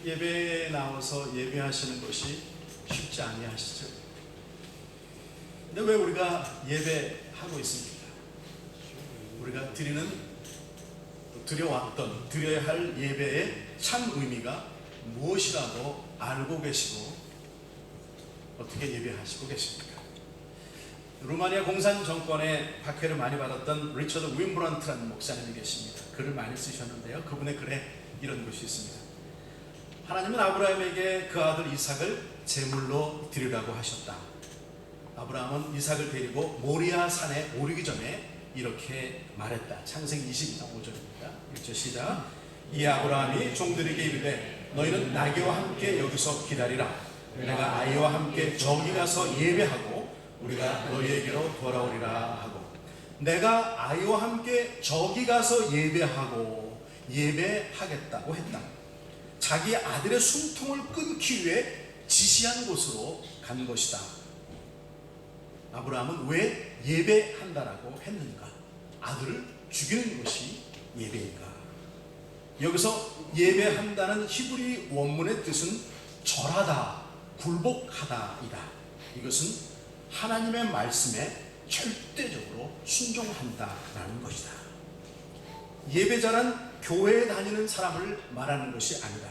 예배에 나와서 예배하시는 것이 쉽지 아니하시죠? 근데 왜 우리가 예배하고 있습니까? 우리가 드려야 할 예배의 참 의미가 무엇이라고 알고 계시고 어떻게 예배하시고 계십니까? 루마니아 공산 정권의 박해를 많이 받았던 리처드 윈브런트라는 목사님이 계십니다. 글을 많이 쓰셨는데요. 그분의 글에 이런 것이 있습니다. 하나님은 아브라함에게 그 아들 이삭을 제물로 드리라고 하셨다. 아브라함은 이삭을 데리고 모리아 산에 오르기 전에 이렇게 말했다. 창세기 22장 5절입니다. 1절 시작. 이 아브라함이 종들에게 이르되 너희는 나귀와 함께 여기서 기다리라. 내가 아이와 함께 저기 가서 예배하고 우리가 너희에게로 돌아오리라 하고, 내가 아이와 함께 저기 가서 예배하고 예배하겠다고 했다. 자기 아들의 숨통을 끊기 위해 지시한 곳으로 간 것이다. 아브라함은 왜 예배한다라고 했는가? 아들을 죽이는 것이 예배인가? 여기서 예배한다는 히브리 원문의 뜻은 절하다, 굴복하다이다. 이것은 하나님의 말씀에 절대적으로 순종한다라는 것이다. 예배자란 교회에 다니는 사람을 말하는 것이 아니다.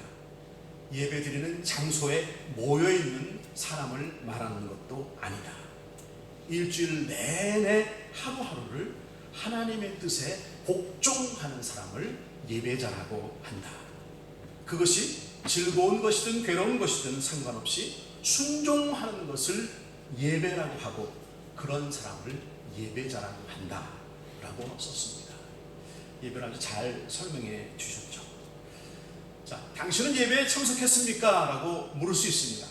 예배드리는 장소에 모여있는 사람을 말하는 것도 아니다. 일주일 내내 하루하루를 하나님의 뜻에 복종하는 사람을 예배자라고 한다. 그것이 즐거운 것이든 괴로운 것이든 상관없이 순종하는 것을 예배라고 하고 그런 사람을 예배자라고 한다 라고 썼습니다. 예배를 아주 잘 설명해 주셨죠. 자, 당신은 예배에 참석했습니까? 라고 물을 수 있습니다.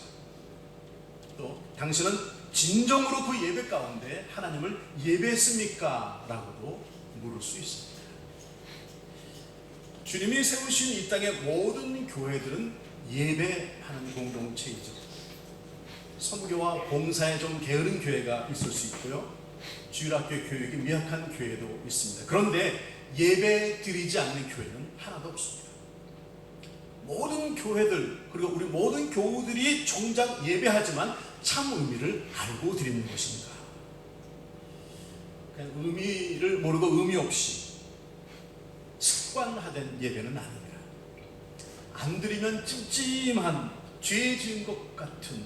또 당신은 진정으로 그 예배 가운데 하나님을 예배했습니까? 라고도 물을 수 있습니다. 주님이 세우신 이 땅의 모든 교회들은 예배하는 공동체이죠. 선교와 봉사에 좀 게으른 교회가 있을 수 있고요, 주일학교 교육이 미약한 교회도 있습니다. 그런데 예배 드리지 않는 교회는 하나도 없습니다. 모든 교회들, 그리고 우리 모든 교우들이 정작 예배하지만 참 의미를 알고 드리는 것입니다. 그냥 의미를 모르고 의미 없이 습관화된 예배는 아닙니다. 안 드리면 찜찜한, 죄 지은 것 같은,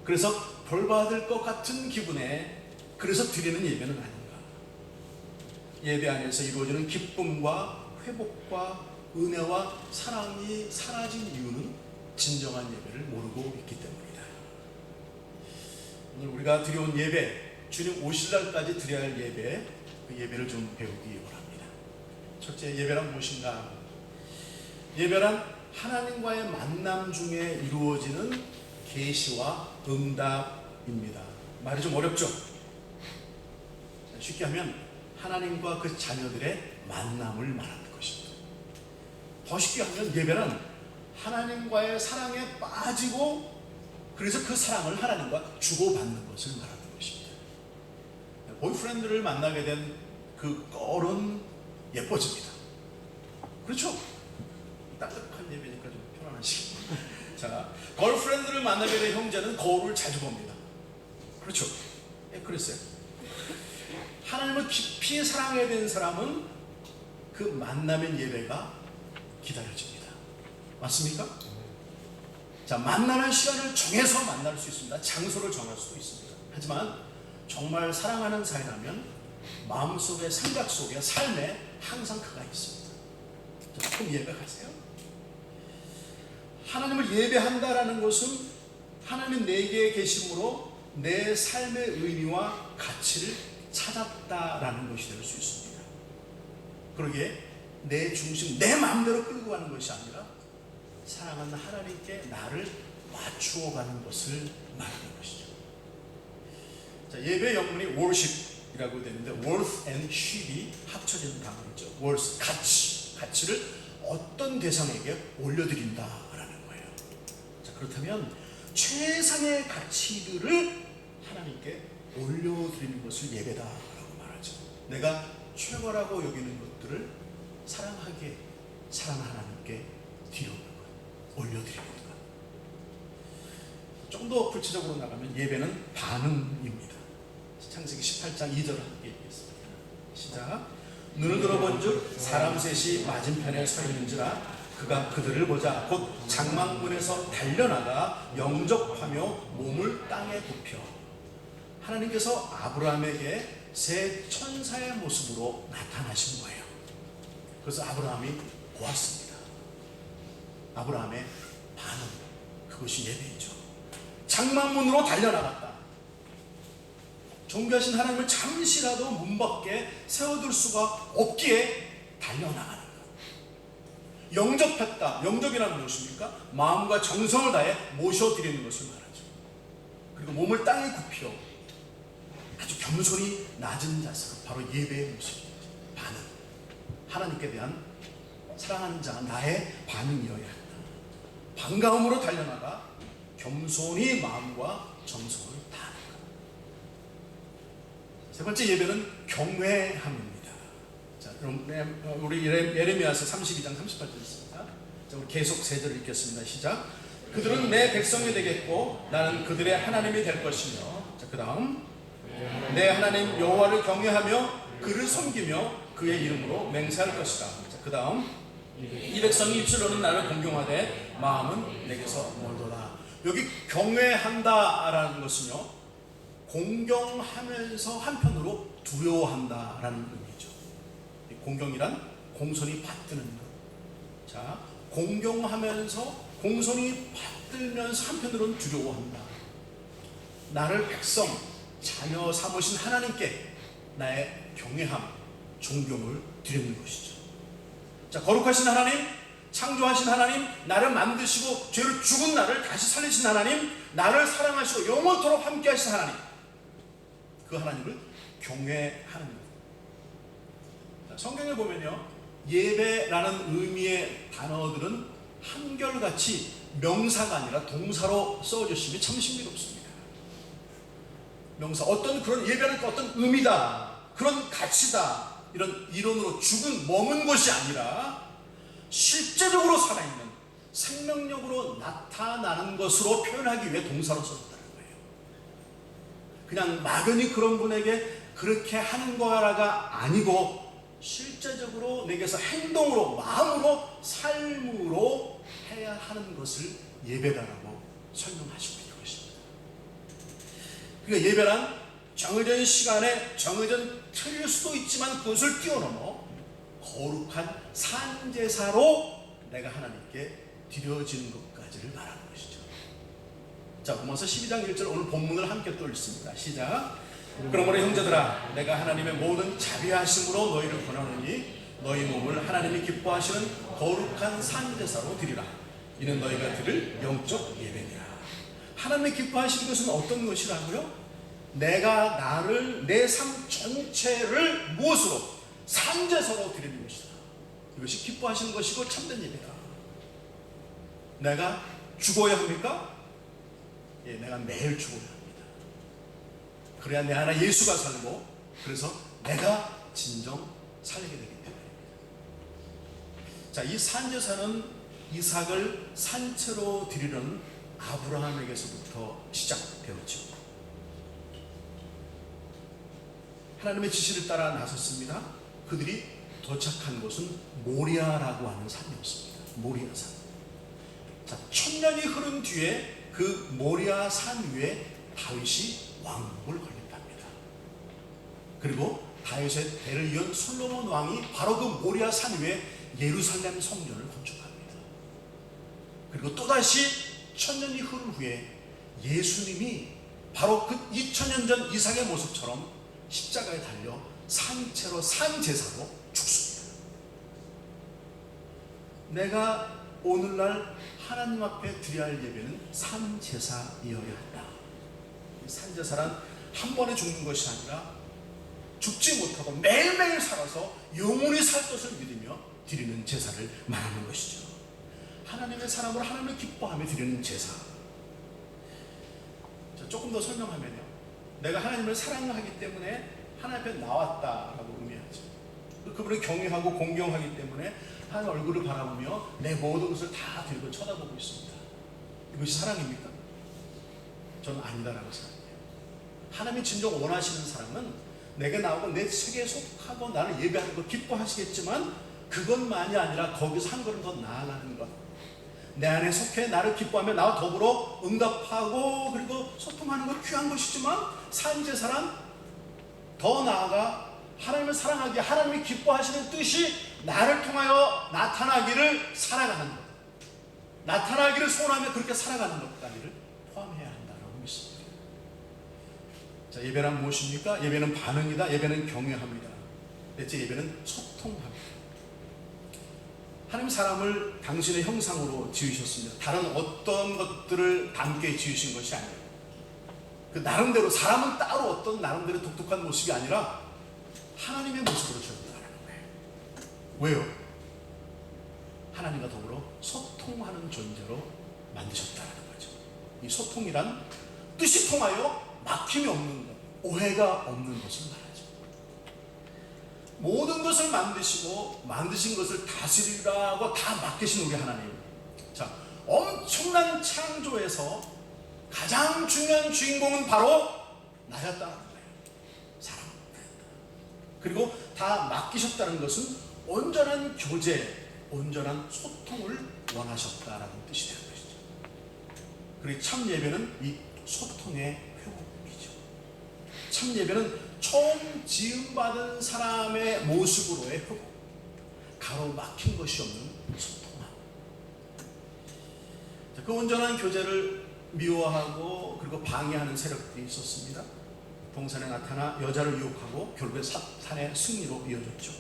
그래서 벌 받을 것 같은 기분에 그래서 드리는 예배는 아닌가. 예배 안에서 이루어지는 기쁨과 회복과 은혜와 사랑이 사라진 이유는 진정한 예배를 모르고 있기 때문이다. 오늘 우리가 드려온 예배, 주님 오실 날까지 드려야 할 예배, 그 예배를 좀 배우기 원합니다. 첫째, 예배란 무엇인가? 예배란 하나님과의 만남 중에 이루어지는 계시와 응답입니다. 말이 좀 어렵죠? 쉽게 하면 하나님과 그 자녀들의 만남을 말하는 것입니다. 더 쉽게 하면 예배는 하나님과의 사랑에 빠지고 그래서 그 사랑을 하나님과 주고받는 것을 말하는 것입니다. 보이프렌드를 만나게 된 그 꼴은 예뻐집니다. 그렇죠? 따뜻한 예배니까 좀 편안하시고. 자, 걸프렌드를 만나게 된 형제는 거울을 자주 봅니다. 그렇죠? 예, 그랬어요. 하나님을 깊이 사랑하게 된 사람은 그 만남의 예배가 기다려집니다. 맞습니까? 자, 만나는 시간을 정해서 만날 수 있습니다. 장소를 정할 수도 있습니다. 하지만 정말 사랑하는 사이라면 마음속에, 생각 속에, 삶에 항상 그가 있습니다. 조금 이해가 가세요? 하나님을 예배한다라는 것은 하나님 내게 계심으로 내 삶의 의미와 가치를 찾았다라는 것이 될 수 있습니다. 그러기에 내 중심, 내 마음대로 끌고 가는 것이 아니라 사랑하는 하나님께 나를 맞추어 가는 것을 말하는 것이죠. 자, 예배 영문이 worship이라고 되는데 worth and ship이 합쳐진 단어죠. worth, 가치를 어떤 대상에게 올려드린다라는 거예요. 자, 그렇다면 최상의 가치들을 하나님께 올려드리는 것을 예배다라고 말하죠. 내가 최고라고 여기는 것들을 사랑하게, 사랑 하나님께 드려오는 것. 올려드리는 것. 좀 더 구체적으로 나가면 예배는 반응입니다. 창세기 18장 2절 함께 읽겠습니다. 시작. 눈을 들어본즉 사람 셋이 맞은편에 서 있는지라 그가 그들을 보자 곧 장막문에서 달려나가 영접하며 몸을 땅에 굽혀. 하나님께서 아브라함에게 새 천사의 모습으로 나타나신 거예요. 그래서 아브라함이 보았습니다. 아브라함의 반응, 그것이 예배이죠. 장막문으로 달려나갔다. 존귀하신 하나님을 잠시라도 문 밖에 세워둘 수가 없기에 달려나가는 것. 영접했다. 영접이란 무엇입니까? 마음과 정성을 다해 모셔드리는 것을 말하죠. 그리고 몸을 땅에 굽혀 아주 겸손히 낮은 자세로, 바로 예배의 모습입니다. 반응. 하나님께 대한 사랑하는 자 나의 반응이어야 한다. 반가움으로 달려나가 겸손히 마음과 정성을 다하는 것. 세 번째 예배는 경외함입니다. 자, 그럼 우리 예레미야서 32장 38절 있습니다. 자, 우리 계속 세 절을 읽겠습니다. 시작. 그들은 내 백성이 되겠고 나는 그들의 하나님이 될 것이며. 자, 그 다음 내 하나님 여호와를 경외하며 그를 섬기며 그의 이름으로 맹세할 것이다. 자, 그 다음 이 백성이 입술로는 나를 공경하되 마음은 내게서 멀더라. 여기 경외한다라는 것은요, 공경하면서 한편으로 두려워한다라는 의미죠. 공경이란 공손히 받드는 것. 자, 공경하면서 공손히 받들면서 한편으로는 두려워한다. 나를 백성, 자녀 삼으신 하나님께 나의 경외함, 존경을 드리는 것이죠. 자, 거룩하신 하나님, 창조하신 하나님, 나를 만드시고 죄로 죽은 나를 다시 살리신 하나님, 나를 사랑하시고 영원토록 함께 하신 하나님, 그 하나님을 경외하는 것. 자, 성경에 보면요, 예배라는 의미의 단어들은 한결같이 명사가 아니라 동사로 써주심이 참 신비롭습니다. 명사, 어떤 그런 예배는 어떤 의미다, 그런 가치다, 이런 이론으로 머문 것이 아니라 실제적으로 살아있는 생명력으로 나타나는 것으로 표현하기 위해 동사로 썼다는 거예요. 그냥 막연히 그런 분에게 그렇게 하는 거라가 아니고 실제적으로 내게서 행동으로, 마음으로, 삶으로 해야 하는 것을 예배다라고 설명하시고 있는 것입니다. 그러니까 예배란 정해진 시간에 정해진 틀일 수도 있지만 그것을 뛰어넘어 거룩한 산제사로 내가 하나님께 드려지는 것까지를 말하는 것이죠. 자, 로마서 12장 1절 오늘 본문을 함께 또 읽습니다. 시작. 그러므로 형제들아, 내가 하나님의 모든 자비하심으로 너희를 권하노니 너희 몸을 하나님이 기뻐하시는 거룩한 산제사로 드리라. 이는 너희가 드릴 영적 예배니라. 하나님이 기뻐하시는 것은 어떤 것이라고요? 내가 나를, 내 삶 전체를 무엇으로? 산제사로 드리는 것이다. 이것이 기뻐하시는 것이고 참된 예배다. 내가 죽어야 합니까? 예, 내가 매일 죽어야 합니다. 그래야 내 안에 예수가 살고, 그래서 내가 진정 살게 되기 때문입니다. 자, 이 산제사는 이삭을 산채로 드리려는 아브라함에게서부터 시작되었죠. 하나님의 지시를 따라 나섰습니다. 그들이 도착한 곳은 모리아라고 하는 산이었습니다. 모리아산. 자, 1000년이 흐른 뒤에 그 모리아 산 위에 다윗이 왕국을 건립합니다. 그리고 다윗의 대를 이은 솔로몬 왕이 바로 그 모리아 산 위에 예루살렘 성전을 건축합니다. 그리고 또다시 1000년이 흐른 후에 예수님이 바로 그 2000년 전 이삭의 모습처럼 십자가에 달려 산채로, 산제사로 죽습니다. 내가 오늘날 하나님 앞에 드려야 할 예배는 산제사이어야 한다. 산제사란 한 번에 죽는 것이 아니라 죽지 못하고 매일매일 살아서 영원히 살 것을 믿으며 드리는 제사를 말하는 것이죠. 하나님의 사람으로 하나님을 기뻐하며 드리는 제사. 자, 조금 더 설명하면요, 내가 하나님을 사랑하기 때문에 하나님 앞에 나왔다라고 의미하죠. 그분을 경외하고 공경하기 때문에 하나님 얼굴을 바라보며 내 모든 것을 다 들고 쳐다보고 있습니다. 이것이 사랑입니까? 저는 아니다라고 생각해요. 하나님이 진정 원하시는 사랑은 내게 나오고 내 세계에 속하고 나를 예배하는 거 기뻐하시겠지만 그것만이 아니라 거기서 한 걸음 더 나아가는 것, 내 안에 속해 나를 기뻐하며 나와 더불어 응답하고 그리고 소통하는 것 귀한 것이지만 산제사란 더 나아가 하나님을 사랑하기에 하나님이 기뻐하시는 뜻이 나를 통하여 나타나기를 살아가는 것, 나타나기를 소원하며 그렇게 살아가는 것까지를 포함해야 한다고 믿습니다. 자, 예배란 무엇입니까? 예배는 반응이다. 예배는 경외합니다. 넷째, 예배는 소통합니다. 하나님 사람을 당신의 형상으로 지으셨습니다. 다른 어떤 것들을 닮게 지으신 것이 아니에요. 그 나름대로, 사람은 따로 어떤 나름대로 독특한 모습이 아니라 하나님의 모습으로 지었다는 거예요. 왜요? 하나님과 더불어 소통하는 존재로 만드셨다는 거죠. 이 소통이란 뜻이 통하여 막힘이 없는 것, 오해가 없는 것을 말하죠. 모든 것을 만드시고 만드신 것을 다스리라고 다 맡기신 우리 하나님. 자, 엄청난 창조에서 가장 중요한 주인공은 바로 나였다는 거예요. 사람. 그리고 다 맡기셨다는 것은 온전한 교제, 온전한 소통을 원하셨다라는 뜻이 되는 것이죠. 그리고 참 예배는 이 소통의 회복이죠. 참 예배는 처음 지음받은 사람의 모습으로의 회복, 가로막힌 것이 없는 소통함. 그 온전한 교제를 미워하고 그리고 방해하는 세력들이 있었습니다. 동산에 나타나 여자를 유혹하고 결국에 사탄의 승리로 이어졌죠.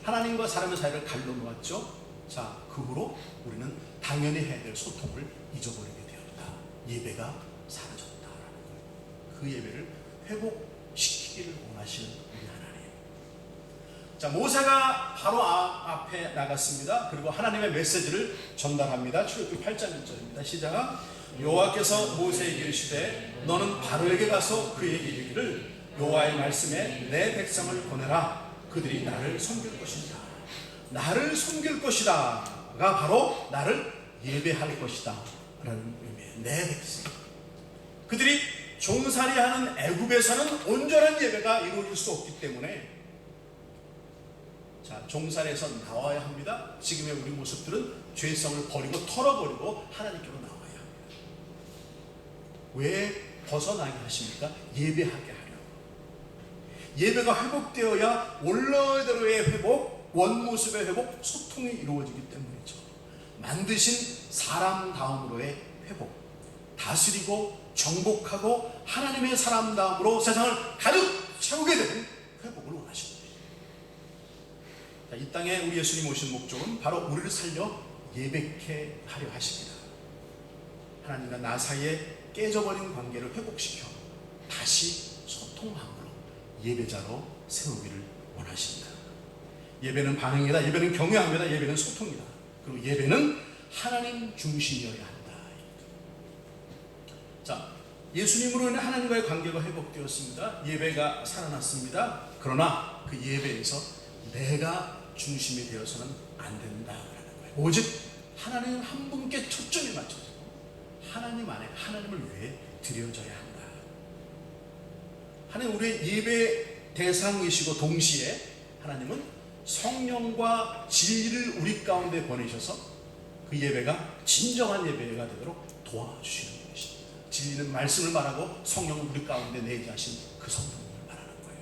하나님과 사람의 사이를 갈로 놓았죠. 자, 그 후로 우리는 당연히 해야 될 소통을 잊어버리게 되었다. 예배가 사라졌다라는 거예요. 그 예배를 회복시키기를 원하시는 우리 하나님. 자, 모세가 바로 앞에 나갔습니다. 그리고 하나님의 메시지를 전달합니다. 출애굽기 8장 1절입니다. 시작. 여호와께서 모세에게 이르시되 너는 바로에게 가서 그에게 이르기를 여호와의 말씀에 내 백성을 보내라. 그들이 나를 섬길 것이다. 나를 섬길 것이다가 바로 나를 예배할 것이다 라는 의미예요. 내 백성. 그들이 종살이하는 애굽에서는 온전한 예배가 이루어질 수 없기 때문에 자, 종살이에서 나와야 합니다. 지금의 우리 모습들은 죄성을 버리고 털어버리고 하나님께로 나와야 합니다. 왜 벗어나게 하십니까? 예배하게 하려고. 예배가 회복되어야 원래대로의 회복, 원모습의 회복, 소통이 이루어지기 때문이죠. 만드신 사람다움으로의 회복, 다스리고 정복하고 하나님의 사람다움으로 세상을 가득 채우게 되는 회복을 원하십니다. 이 땅에 우리 예수님 오신 목적은 바로 우리를 살려 예배케 하려 하십니다. 하나님과 나 사이에 깨져버린 관계를 회복시켜 다시 소통함으로 예배자로 세우기를 원하십니다. 예배는 반응이다. 예배는 경외합니다. 예배는 소통이다. 그리고 예배는 하나님 중심이어야 한다. 자, 예수님으로 인해 하나님과의 관계가 회복되었습니다. 예배가 살아났습니다. 그러나 그 예배에서 내가 중심이 되어서는 안 된다라는 거예요. 오직 하나님 한 분께 초점이 맞춰서 하나님 안에 하나님을 위해 드려져야 한다. 하나님 우리의 예배 대상이시고 동시에 하나님은 성령과 진리를 우리 가운데 보내셔서 그 예배가 진정한 예배가 되도록 도와주시는 것입니다. 진리는 말씀을 말하고 성령은 우리 가운데 내재하신 그 성령을 말하는 거예요.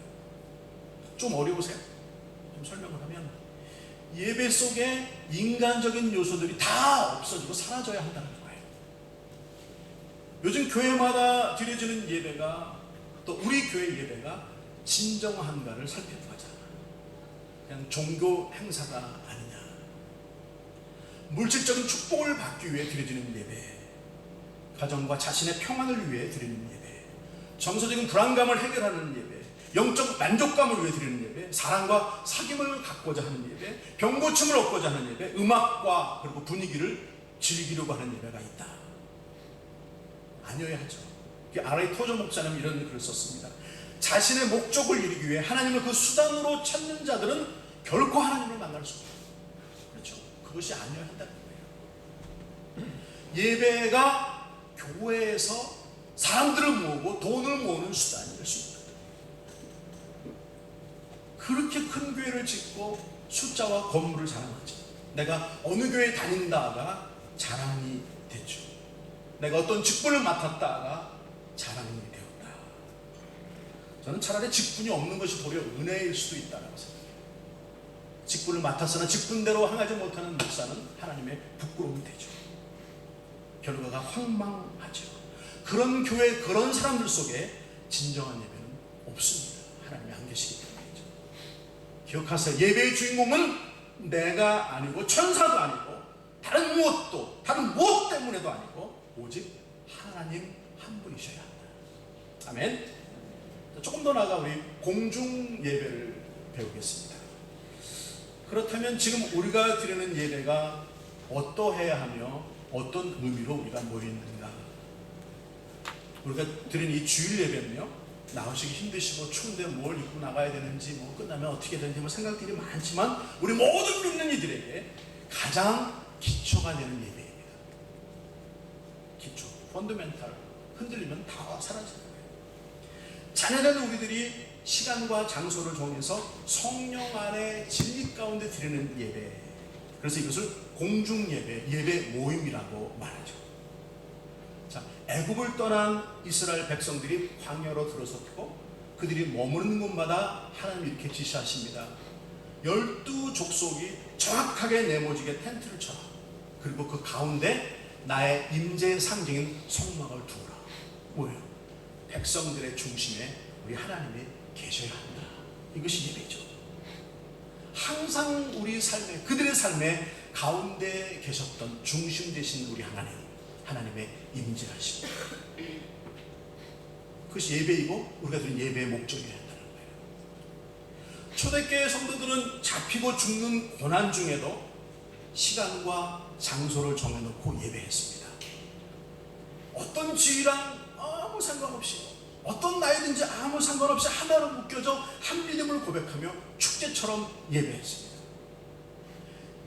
좀 어려우세요? 좀 설명을 하면 예배 속에 인간적인 요소들이 다 없어지고 사라져야 한다는 거예요. 요즘 교회마다 드려지는 예배가 또 우리 교회 예배가 진정한가를 살펴보자. 그냥 종교 행사가 아니냐. 물질적인 축복을 받기 위해 드려지는 예배, 가정과 자신의 평안을 위해 드리는 예배, 정서적인 불안감을 해결하는 예배, 영적 만족감을 위해 드리는 예배, 사랑과 사귐을 갖고자 하는 예배, 병고침을 얻고자 하는 예배, 음악과 그리고 분위기를 즐기려고 하는 예배가 있다. 아니어야 하죠. R.A. 토저 목사님은 이런 글을 썼습니다. 자신의 목적을 이루기 위해 하나님을 그 수단으로 찾는 자들은 결코 하나님을 만날 수 없어요. 그렇죠. 그것이 아니어야 한다는 거예요. 예배가 교회에서 사람들을 모으고 돈을 모으는 수단이 될 수 있다. 그렇게 큰 교회를 짓고 숫자와 건물을 자랑하지. 내가 어느 교회에 다닌다가 자랑이 됐죠. 내가 어떤 직분을 맡았다가 자랑이 되었다. 저는 차라리 직분이 없는 것이 도리어 은혜일 수도 있다고 생각해요. 직분을 맡았으나 직분대로 행하지 못하는 목사는 하나님의 부끄러움이 되죠. 결과가 황망하죠. 그런 교회, 그런 사람들 속에 진정한 예배는 없습니다. 하나님이 안 계시기 때문이죠. 기억하세요. 예배의 주인공은 내가 아니고 천사도 아니고 다른 무엇도, 다른 무엇 때문에도 아니고 오직 하나님 한 분이셔야 한다. 아멘. 조금 더 나아가 우리 공중 예배를 배우겠습니다. 그렇다면 지금 우리가 드리는 예배가 어떠해야 하며 어떤 의미로 우리가 모였는가? 우리가 드리는 이 주일 예배는요, 나오시기 힘드시고 추운데 뭘 입고 나가야 되는지, 뭐 끝나면 어떻게 되는지 뭐 생각들이 많지만 우리 모든 믿는 이들에게 가장 기초가 되는 예배입니다. 기초, 펀더멘탈. 흔들리면 다 사라지는 거예요. 자녀된 우리들이 시간과 장소를 정해서 성령 안에 진리 가운데 드리는 예배, 그래서 이것을 공중 예배, 예배 모임이라고 말하죠. 자, 애굽을 떠난 이스라엘 백성들이 광야로 들어섰고 그들이 머무는 곳마다 하나님이 이렇게 지시하십니다. 12족속이 정확하게 네모지게 텐트를 쳐라. 그리고 그 가운데 나의 임재의 상징인 성막을 두어라. 뭐예요? 백성들의 중심에 우리 하나님이 계셔야 한다. 이것이 예배죠. 항상 우리 삶에, 그들의 삶에 가운데 계셨던 중심 되신 우리 하나님, 하나님의 임재하십니다. 그것이 예배이고 우리가 드린 예배의 목적이어야 한다는 거예요. 초대교회 성도들은 잡히고 죽는 고난 중에도 시간과 장소를 정해놓고 예배했습니다. 어떤 지위랑 아무 상관없이, 어떤 나이든지 아무 상관없이 하나로 묶여져 한 믿음을 고백하며 축제처럼 예배했습니다.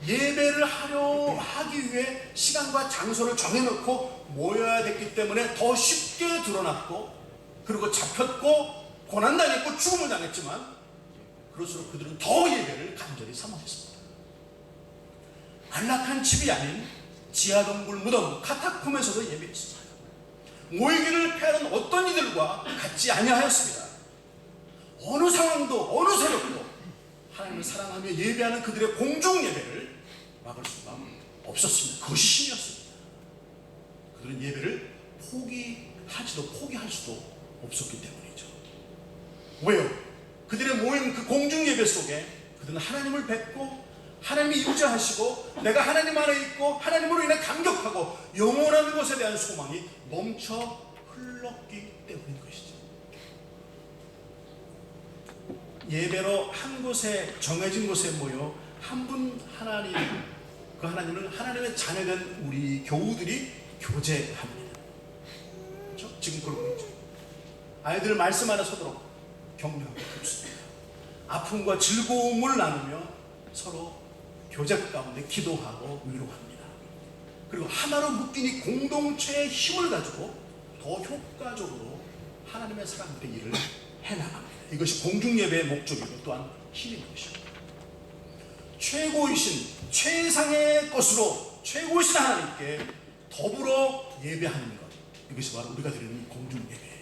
예배를 하기 위해 시간과 장소를 정해놓고 모여야 됐기 때문에 더 쉽게 드러났고, 그리고 잡혔고 고난당했고 죽음을 당했지만 그럴수록 그들은 더 예배를 간절히 사모했습니다. 안락한 집이 아닌 지하동굴 무덤 카타콤에서도 예배했습니다. 모이기를 패하는 어떤 이들과 같지 아니하였습니다. 어느 상황도 어느 세력도 하나님을 사랑하며 예배하는 그들의 공중 예배를 막을 수가 없었습니다. 그것이 신이었습니다. 그들은 예배를 포기할 수도 없었기 때문이죠. 왜요? 그들의 모임 그 공중 예배 속에 그들은 하나님을 뵙고 하나님이 임재하시고 내가 하나님 안에 있고 하나님으로 인해 감격하고 영원한 것에 대한 소망이 멈춰 흘렀기 때문인 것이죠. 예배로 한 곳에, 정해진 곳에 모여 한 분 하나님, 그 하나님을 하나님의 자녀된 우리 교우들이 교제합니다. 그렇죠? 지금 그러고 있죠. 아이들 말씀 안에 서도록 격려하고 있습니다. 아픔과 즐거움을 나누며 서로 교제 가운데 기도하고 위로합니다. 그리고 하나로 묶인 이 공동체의 힘을 가지고 더 효과적으로 하나님의 사람들의 일을 해나갑니다. 이것이 공중예배의 목적이고 또한 힘인 것입니다. 최고이신, 최상의 것으로 최고이신 하나님께 더불어 예배하는 것, 이것이 바로 우리가 드리는 공중예배의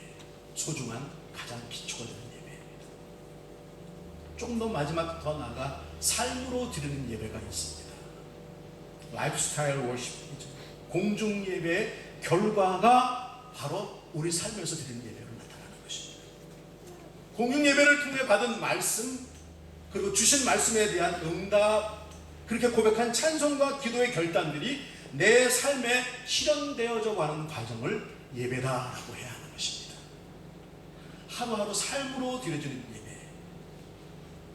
소중한 가장 기초가 되는 예배입니다. 좀 더 마지막 더 나아가 삶으로 드리는 예배가 있습니다. 라이프스타일 워십이죠. 공중 예배의 결과가 바로 우리 삶에서 드리는 예배로 나타나는 것입니다. 공중 예배를 통해 받은 말씀, 그리고 주신 말씀에 대한 응답, 그렇게 고백한 찬송과 기도의 결단들이 내 삶에 실현되어져 가는 과정을 예배다라고 해야 하는 것입니다. 하루하루 삶으로 드려지는 예배.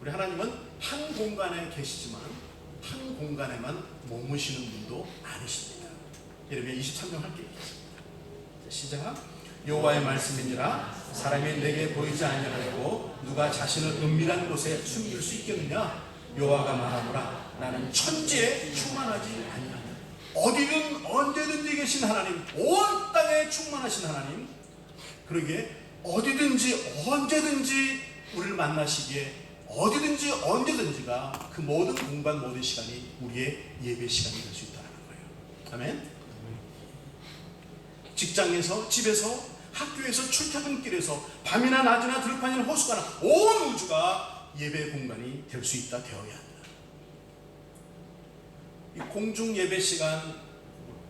우리 하나님은 한 공간에 계시지만 한 공간에만 머무시는 분도 아니십니다. 예레미야 23장 할게요. 시작. 여호와의 말씀이니라. 사람이 내게 보이지 아니하고 누가 자신을 은밀한 곳에 숨길 수 있겠느냐. 여호와가 말하노라. 나는 천지에 충만하지 아니하냐. 어디든 언제든지 계신 하나님, 온 땅에 충만하신 하나님, 그러기에 어디든지 언제든지 우리를 만나시기에 어디든지 언제든지가 그 모든 공간 모든 시간이 우리의 예배 시간이 될 수 있다는 거예요. 아멘. 직장에서, 집에서, 학교에서, 출퇴근길에서, 밤이나 낮이나 들판이나 호수가나 온 우주가 예배 공간이 될 수 있다 되어야 한다. 이 공중 예배 시간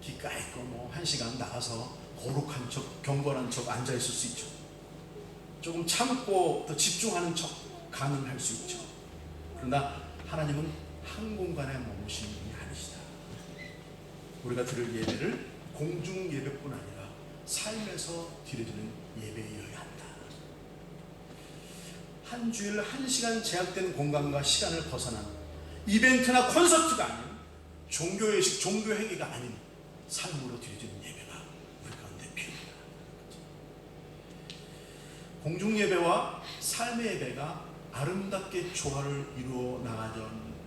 기가 있고 1시간 나가서 거룩한 척, 경건한 척 앉아 있을 수 있죠. 조금 참고 더 집중하는 척 가능할 수 있죠. 그러나 하나님은 한 공간에 머무시는 분이 아니시다. 우리가 드릴 예배를 공중 예배뿐 아니라 삶에서 드려지는 예배여야 한다. 한 주일 1시간 제약된 공간과 시간을 벗어난 이벤트나 콘서트가 아닌 종교의식, 종교행위가 아닌 삶으로 드려지는 예배가 우리 가운데 필요합니다. 공중 예배와 삶의 예배가 아름답게 조화를 이루어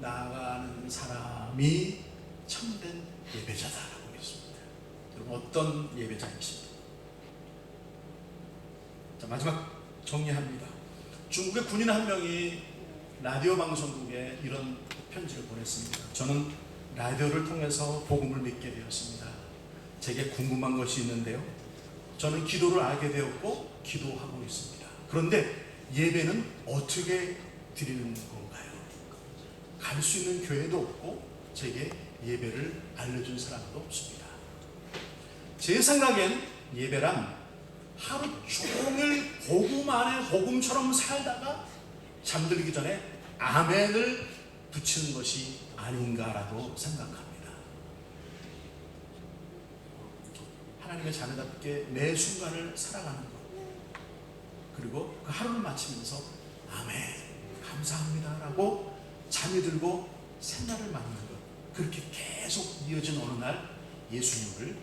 나가는 사람이 참된 예배자다라고 믿습니다. 여러분 어떤 예배자이십니까? 자, 마지막 정리합니다. 중국의 군인 한 명이 라디오 방송국에 이런 편지를 보냈습니다. 저는 라디오를 통해서 복음을 믿게 되었습니다. 제게 궁금한 것이 있는데요. 저는 기도를 알게 되었고 기도하고 있습니다. 그런데 예배는 어떻게 드리는 건가요? 갈 수 있는 교회도 없고 제게 예배를 알려준 사람도 없습니다. 제 생각엔 예배란 하루 종일 복음 안에 복음처럼 살다가 잠들기 전에 아멘을 붙이는 것이 아닌가라고 생각합니다. 하나님의 자녀답게 매 순간을 살아가는 것, 그리고 그 하루를 마치면서 아멘 감사합니다 라고 잠이 들고 새날을 맞는 것, 그렇게 계속 이어진 어느 날 예수님을